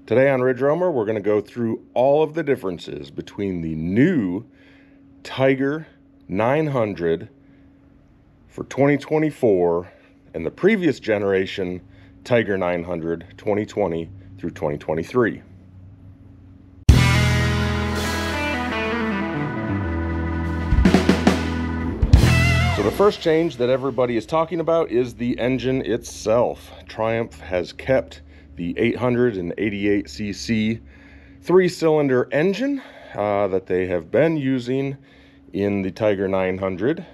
Today on Ridge Roamer, we're going to go through all of the differences between the new Tiger 900 for 2024 and the previous generation Tiger 900 2020 through 2023. So the first change that everybody is talking about is the engine itself. Triumph has kept the 888cc three-cylinder engine that they have been using in the Tiger 900,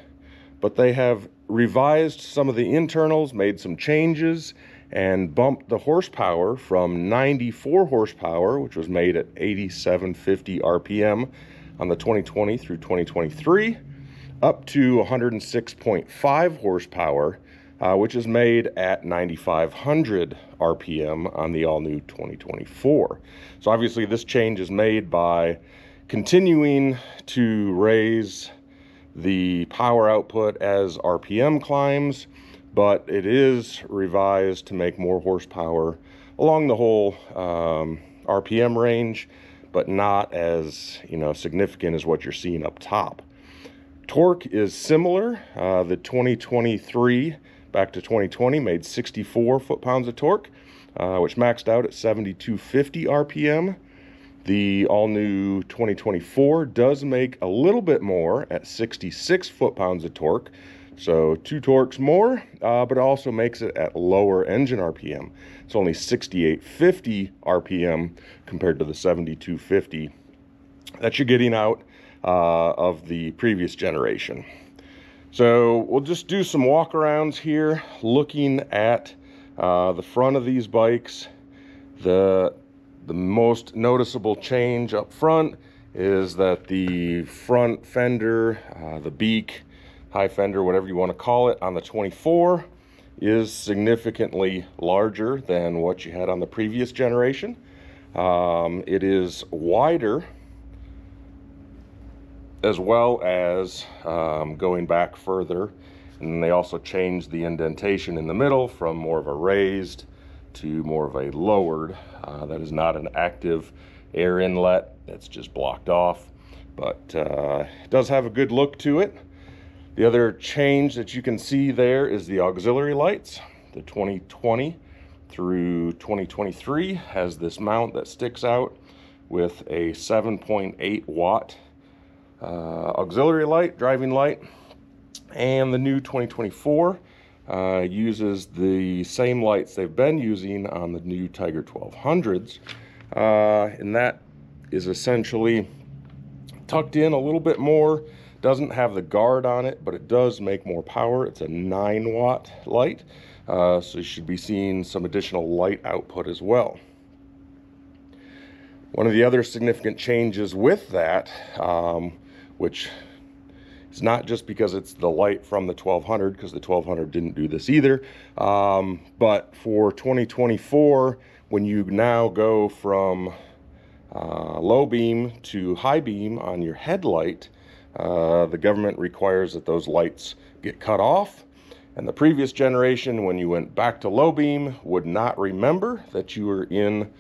but they have revised some of the internals, made some changes, and bumped the horsepower from 94 horsepower, which was made at 8750 RPM on the 2020 through 2023, up to 106.5 horsepower, which is made at 9500 RPM on the all-new 2024. So obviously this change is made by continuing to raise the power output as RPM climbs, but it is revised to make more horsepower along the whole RPM range, but not as significant as what you're seeing up top. Torque is similar. The 2023 back to 2020 made 64 foot-pounds of torque, which maxed out at 7250 RPM. The all-new 2024 does make a little bit more at 66 foot-pounds of torque, so 2 torques more, but it also makes it at lower engine RPM. It's only 6850 RPM compared to the 7250 that you're getting out of the previous generation. So we'll just do some walkarounds here, looking at the front of these bikes. The most noticeable change up front is that the front fender, the beak, high fender, whatever you want to call it, on the 24 is significantly larger than what you had on the previous generation. It is wider, as well as going back further, and they also changed the indentation in the middle from more of a raised to more of a lowered. That is not an active air inlet, it's just blocked off, but it does have a good look to it. The other change that you can see there is the auxiliary lights. The 2020 through 2023 has this mount that sticks out with a 7.8 watt auxiliary light, driving light, and the new 2024 uses the same lights they've been using on the new Tiger 1200s, and that is essentially tucked in a little bit more. Doesn't have the guard on it, but it does make more power. It's a 9 watt light, so you should be seeing some additional light output as well. One of the other significant changes with that, which is not just because it's the light from the 1200, because the 1200 didn't do this either, but for 2024, when you now go from low beam to high beam on your headlight, the government requires that those lights get cut off. And the previous generation, when you went back to low beam, would not remember that you were in,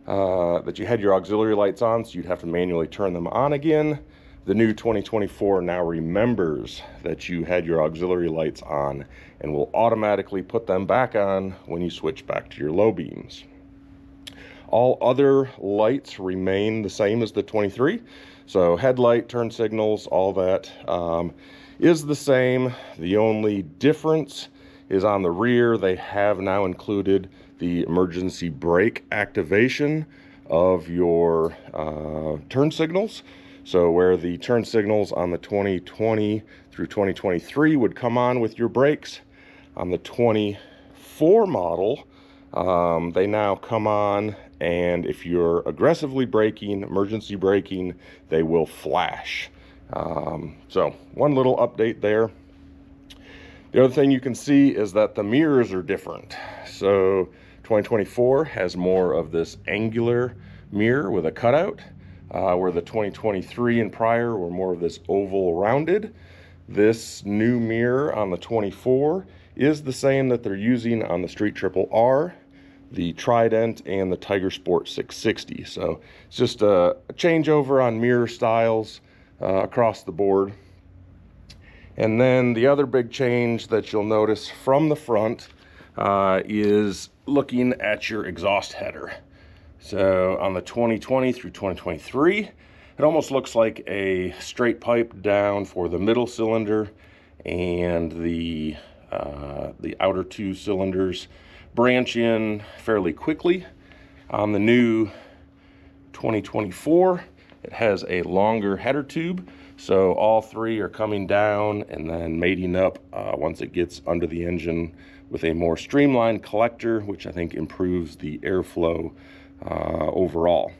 that you had your auxiliary lights on, so you'd have to manually turn them on again. The new 2024 now remembers that you had your auxiliary lights on and will automatically put them back on when you switch back to your low beams. All other lights remain the same as the 23. So headlight, turn signals, all that is the same. The only difference is on the rear. They have now included the emergency brake activation of your turn signals. So where the turn signals on the 2020 through 2023 would come on with your brakes, on the 24 model, they now come on, and if you're aggressively braking, emergency braking, they will flash. So one little update there. The other thing you can see is that the mirrors are different. So 2024 has more of this angular mirror with a cutout, where the 2023 and prior were more of this oval rounded. This new mirror on the 24 is the same that they're using on the Street Triple R. the Trident and the Tiger Sport 660. So it's just a changeover on mirror styles across the board. And then the other big change that you'll notice from the front is looking at your exhaust header. So on the 2020 through 2023, it almost looks like a straight pipe down for the middle cylinder, and the outer two cylinders branch in fairly quickly. On the new 2024, it has a longer header tube, so all three are coming down and then mating up once it gets under the engine with a more streamlined collector, which I think improves the airflow overall.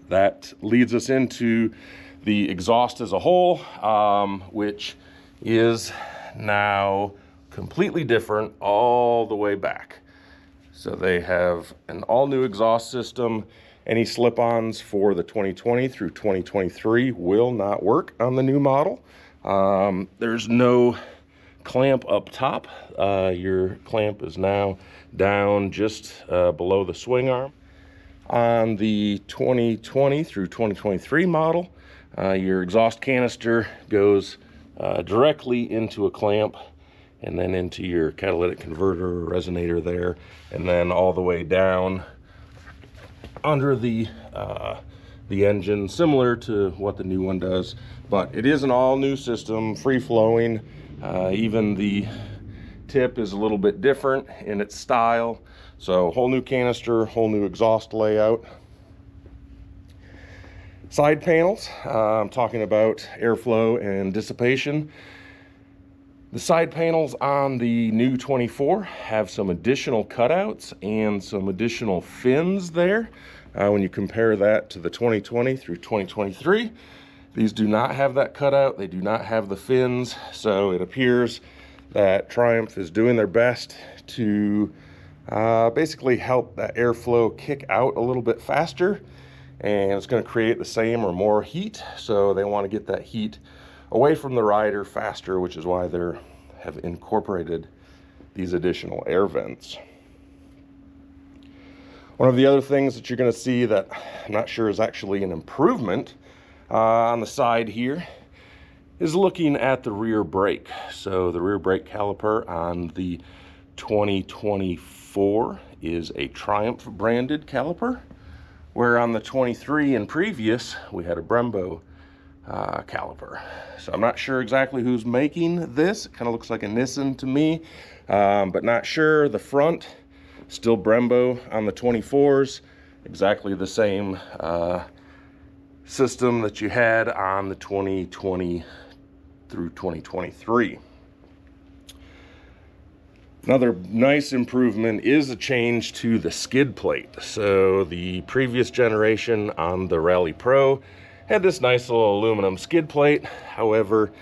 That leads us into the exhaust as a whole, which is now completely different all the way back. So they have an all-new exhaust system. Any slip-ons for the 2020 through 2023 will not work on the new model. There's no clamp up top. Your clamp is now down just below the swing arm. On the 2020 through 2023 model, your exhaust canister goes directly into a clamp and then into your catalytic converter or resonator there, and then all the way down under the engine, similar to what the new one does. But it is an all-new system, free-flowing. Even the tip is a little bit different in its style. So whole new canister, whole new exhaust layout. Side panels, I'm talking about airflow and dissipation. The side panels on the new 24 have some additional cutouts and some additional fins there. When you compare that to the 2020 through 2023, these do not have that cutout. They do not have the fins. So it appears that Triumph is doing their best to basically help that airflow kick out a little bit faster, and it's going to create the same or more heat. So they want to get that heat away from the rider faster, which is why they have incorporated these additional air vents. One of the other things that you're going to see that I'm not sure is actually an improvement on the side here is looking at the rear brake. So the rear brake caliper on the 2024 is a Triumph branded caliper, where on the 23 and previous we had a Brembo caliper. So I'm not sure exactly who's making this. It kind of looks like a Nissan to me, but not sure. The front, still Brembo on the 24s, exactly the same system that you had on the 2020 through 2023. Another nice improvement is a change to the skid plate. So the previous generation on the Rally Pro had this nice little aluminum skid plate. However,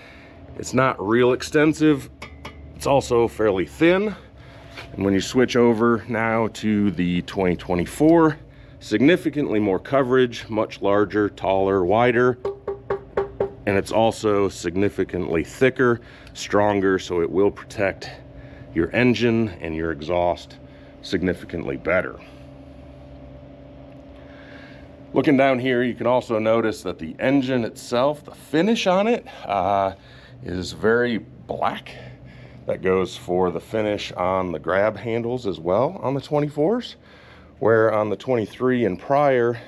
it's not real extensive. It's also fairly thin. And when you switch over now to the 2024, significantly more coverage, much larger, taller, wider. And it's also significantly thicker, stronger, so it will protect your engine and your exhaust significantly better. Looking down here, you can also notice that the engine itself, the finish on it, is very black. That goes for the finish on the grab handles as well on the 24s, where on the 23 and prior,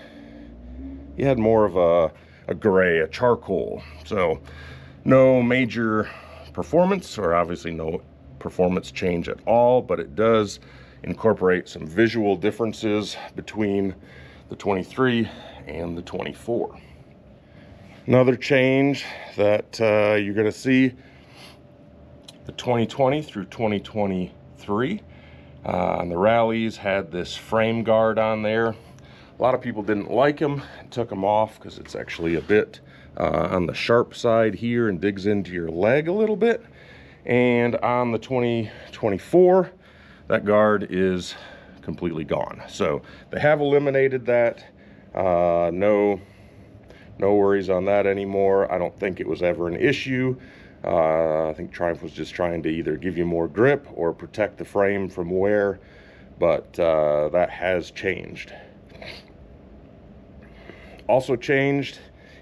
you had more of a gray, a charcoal. So no major performance, or obviously no performance change at all, but it does incorporate some visual differences between the 23 and the 24. Another change that you're going to see, the 2020 through 2023 on the rallies had this frame guard on there. A lot of people didn't like them, took them off because it's actually a bit on the sharp side here and digs into your leg a little bit. And on the 2024, that guard is completely gone. So they have eliminated that. No worries on that anymore. I don't think it was ever an issue. I think Triumph was just trying to either give you more grip or protect the frame from wear. but that has changed. Also changed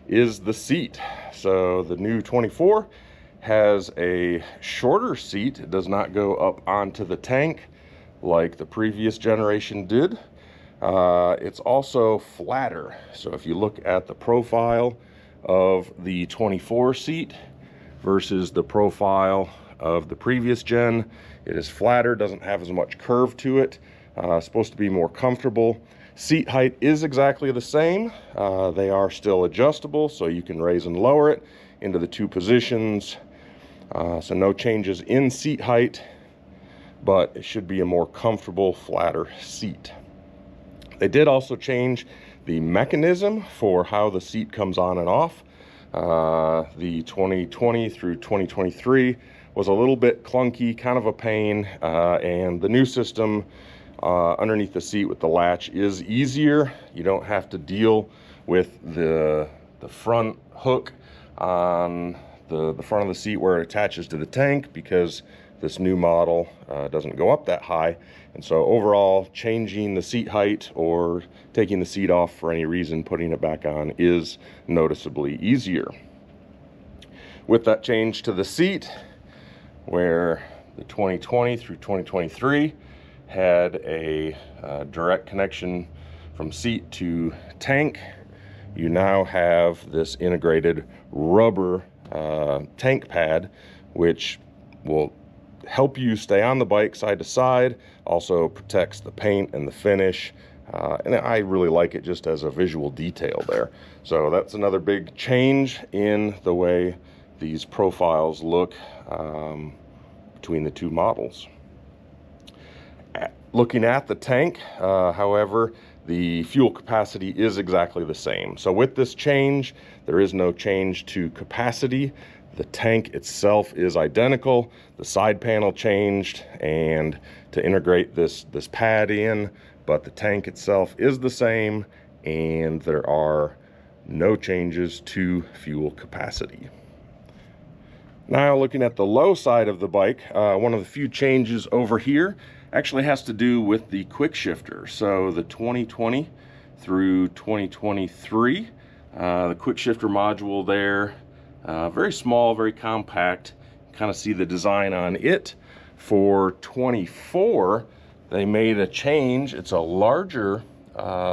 is the seat. So the new 24 has a shorter seat. It does not go up onto the tank like the previous generation did. It's also flatter. So if you look at the profile of the 24 seat versus the profile of the previous gen, it is flatter, doesn't have as much curve to it. Supposed to be more comfortable. Seat height is exactly the same. They are still adjustable, so you can raise and lower it into the two positions. So no changes in seat height, but it should be a more comfortable, flatter seat. They did also change the mechanism for how the seat comes on and off. The 2020 through 2023 was a little bit clunky, kind of a pain, and the new system underneath the seat with the latch is easier. You don't have to deal with the front hook on the front of the seat where it attaches to the tank, because this new model doesn't go up that high. And so overall, changing the seat height or taking the seat off for any reason, putting it back on is noticeably easier. With that change to the seat, where the 2020 through 2023 had a direct connection from seat to tank, you now have this integrated rubber tank pad, which will help you stay on the bike side to side, also protects the paint and the finish, and I really like it just as a visual detail there. So that's another big change in the way these profiles look between the two models. Looking at the tank, however, the fuel capacity is exactly the same. So with this change, there is no change to capacity. The tank itself is identical. The side panel changed and to integrate this pad in, but the tank itself is the same, and there are no changes to fuel capacity. Now looking at the low side of the bike, one of the few changes over here actually has to do with the quick shifter. So the 2020 through 2023, the quick shifter module there, very small, very compact. Kind of see the design on it. For 24, they made a change. It's a larger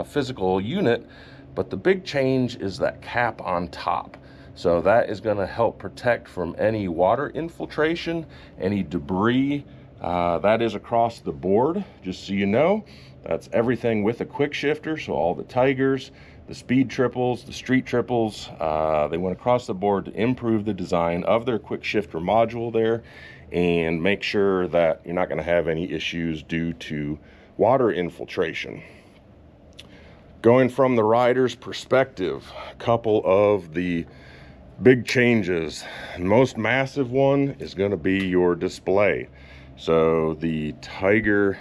physical unit, but the big change is that cap on top. So that is going to help protect from any water infiltration, any debris. That is across the board, just so you know. That's everything with a quick shifter. So all the Tigers, the speed triples, the street triples, they went across the board to improve the design of their quick shifter module there and make sure that you're not going to have any issues due to water infiltration. Going from the rider's perspective, a couple of the big changes. The most massive one is going to be your display. So the Tiger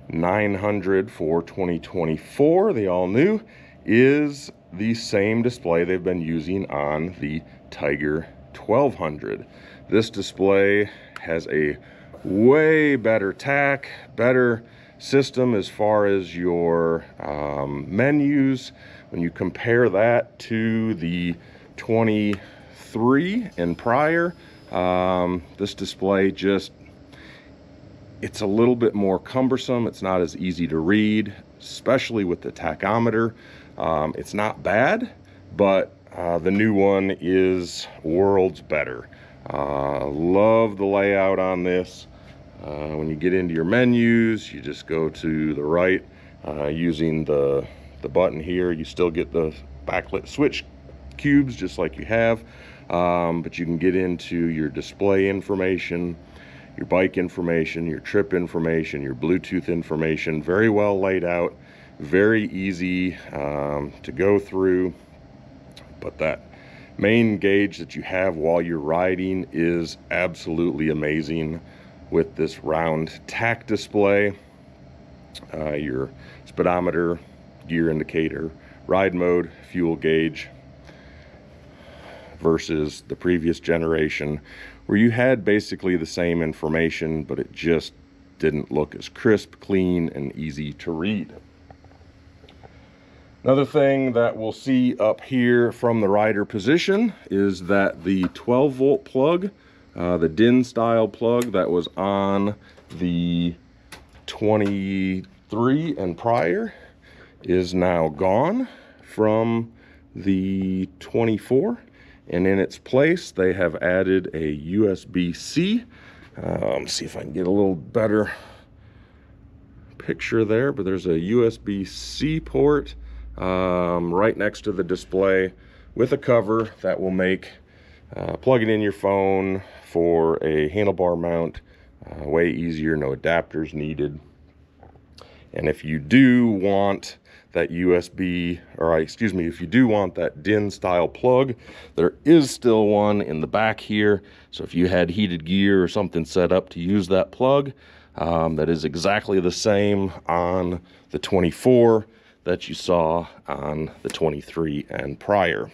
900 for 2024, the all new, is the same display they've been using on the Tiger 1200. This display has a way better tack, better system as far as your menus. When you compare that to the 23 and prior, this display just, it's a little bit more cumbersome. It's not as easy to read, especially with the tachometer. It's not bad, but the new one is worlds better. Love the layout on this. When you get into your menus, you just go to the right using the button here. You still get the backlit switch cubes just like you have, but you can get into your display information, your bike information, your trip information, your Bluetooth information. Very well laid out, very easy to go through. But that main gauge that you have while you're riding is absolutely amazing with this round tack display. Your speedometer, gear indicator, ride mode, fuel gauge, versus the previous generation where you had basically the same information, but it just didn't look as crisp, clean, and easy to read. Another thing that we'll see up here from the rider position is that the 12-volt plug, the DIN style plug that was on the 23 and prior, is now gone from the 24, and in its place they have added a USB-C. See if I can get a little better picture there, but there's a USB-C port right next to the display with a cover that will make plugging in your phone for a handlebar mount way easier, no adapters needed. And if you do want that if you do want that DIN style plug, there is still one in the back here. So if you had heated gear or something set up to use that plug, that is exactly the same on the 24 that you saw on the 23 and prior.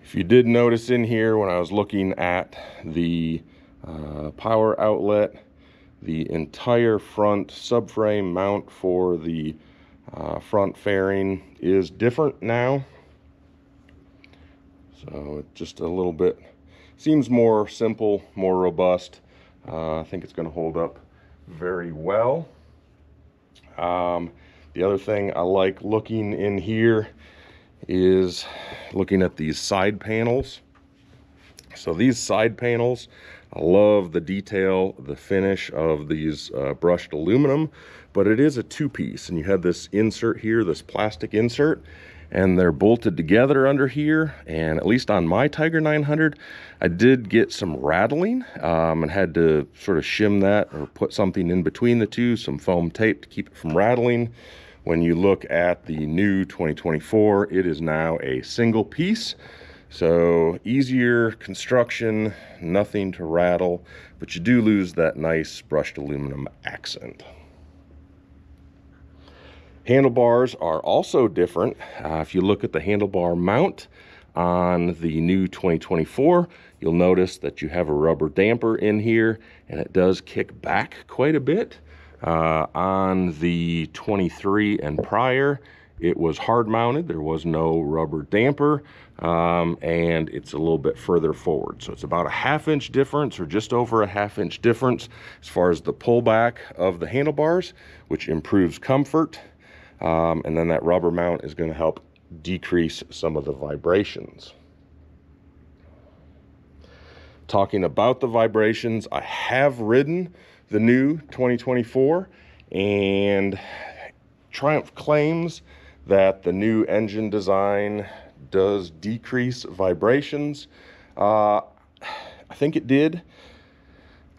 If you did notice in here when I was looking at the power outlet, the entire front subframe mount for the front fairing is different now. So it just a little bit seems more simple, more robust. I think it's going to hold up very well. The other thing I like looking in here is looking at these side panels. So these side panels, I love the detail, the finish of these brushed aluminum, but it is a two-piece, and you have this insert here, this plastic insert, and they're bolted together under here. And at least on my Tiger 900, I did get some rattling and had to sort of shim that or put something in between the two, some foam tape to keep it from rattling. When you look at the new 2024, it is now a single piece. So easier construction, nothing to rattle, but you do lose that nice brushed aluminum accent. Handlebars are also different. If you look at the handlebar mount on the new 2024, you'll notice that you have a rubber damper in here, and it does kick back quite a bit. On the 23 and prior, it was hard mounted. There was no rubber damper, and it's a little bit further forward. So it's about a ½ inch difference, or just over a ½ inch difference as far as the pullback of the handlebars, which improves comfort. And then that rubber mount is going to help decrease some of the vibrations. Talking about the vibrations, I have ridden the new 2024, and Triumph claims that the new engine design does decrease vibrations. I think it did.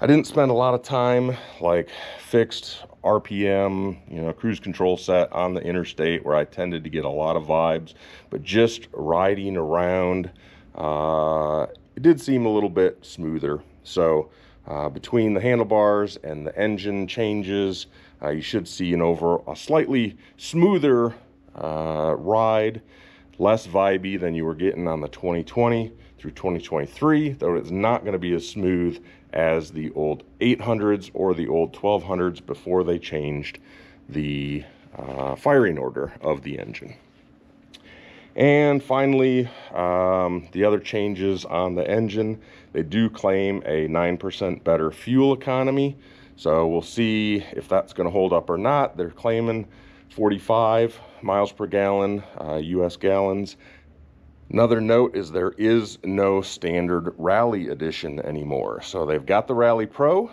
I didn't spend a lot of time like fixed RPM, cruise control set on the interstate where I tended to get a lot of vibes, but just riding around, it did seem a little bit smoother. So between the handlebars and the engine changes, you should see a slightly smoother ride, less vibey than you were getting on the 2020 through 2023, though it's not going to be as smooth as the old 800s or the old 1200s before they changed the firing order of the engine. And finally, the other changes on the engine, they do claim a 9% better fuel economy. So we'll see if that's going to hold up or not. They're claiming 45 miles per gallon, US gallons. Another note is there is no standard Rally edition anymore. So they've got the Rally Pro,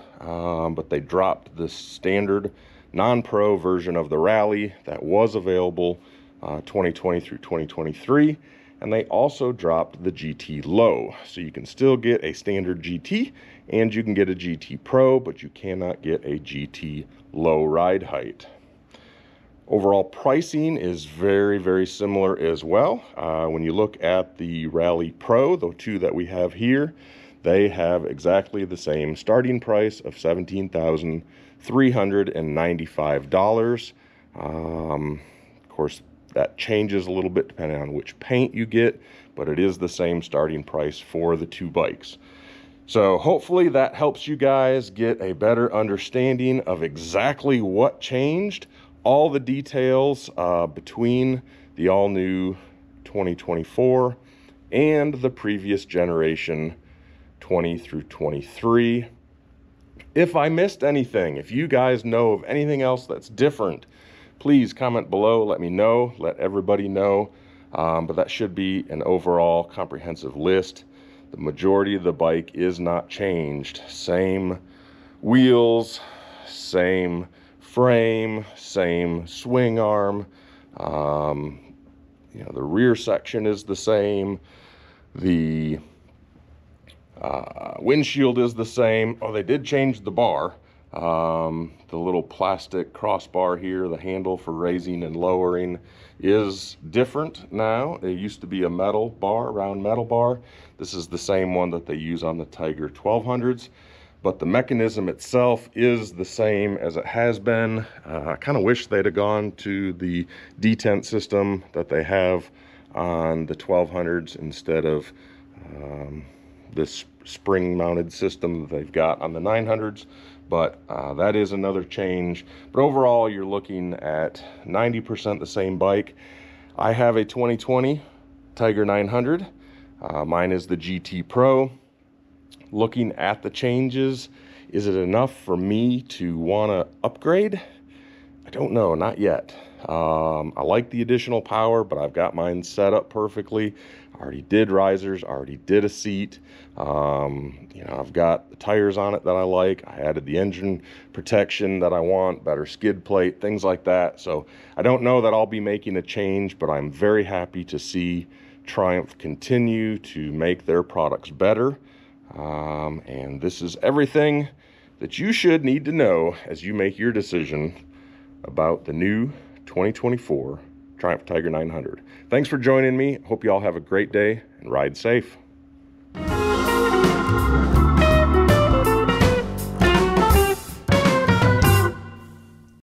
but they dropped the standard non-pro version of the Rally that was available 2020 through 2023. And they also dropped the GT Low. So you can still get a standard GT and you can get a GT Pro, but you cannot get a GT Low ride height. Overall pricing is very, very similar as well. When you look at the Rally Pro, the two that we have here, they have exactly the same starting price of $17,395. Of course, that changes a little bit depending on which paint you get, but it is the same starting price for the two bikes. So hopefully that helps you guys get a better understanding of exactly what changed, all the details between the all-new 2024 and the previous generation 20 through 23. If I missed anything, if you guys know of anything else that's different, please comment below, let me know, let everybody know. But that should be an overall comprehensive list. The majority of the bike is not changed. Same wheels, same frame, same swing arm. You know, the rear section is the same. The windshield is the same. Oh, they did change the bar. The little plastic crossbar here, the handle for raising and lowering, is different now. It used to be a metal bar, round metal bar. This is the same one that they use on the Tiger 1200s, but the mechanism itself is the same as it has been. I kind of wish they'd have gone to the detent system that they have on the 1200s instead of this spring mounted system that they've got on the 900s. But that is another change. But overall, you're looking at 90% the same bike. I have a 2020 Tiger 900. Mine is the GT Pro. Looking at the changes, is it enough for me to want to upgrade? I don't know, not yet. I like the additional power, but I've got mine set up perfectly. I already did risers, already did a seat. You know, I've got the tires on it that I like. I added the engine protection that I want, better skid plate, things like that. So I don't know that I'll be making a change, but I'm very happy to see Triumph continue to make their products better. And this is everything that you should need to know as you make your decision about the new 2024 Triumph Tiger 900. Thanks for joining me. Hope you all have a great day and ride safe.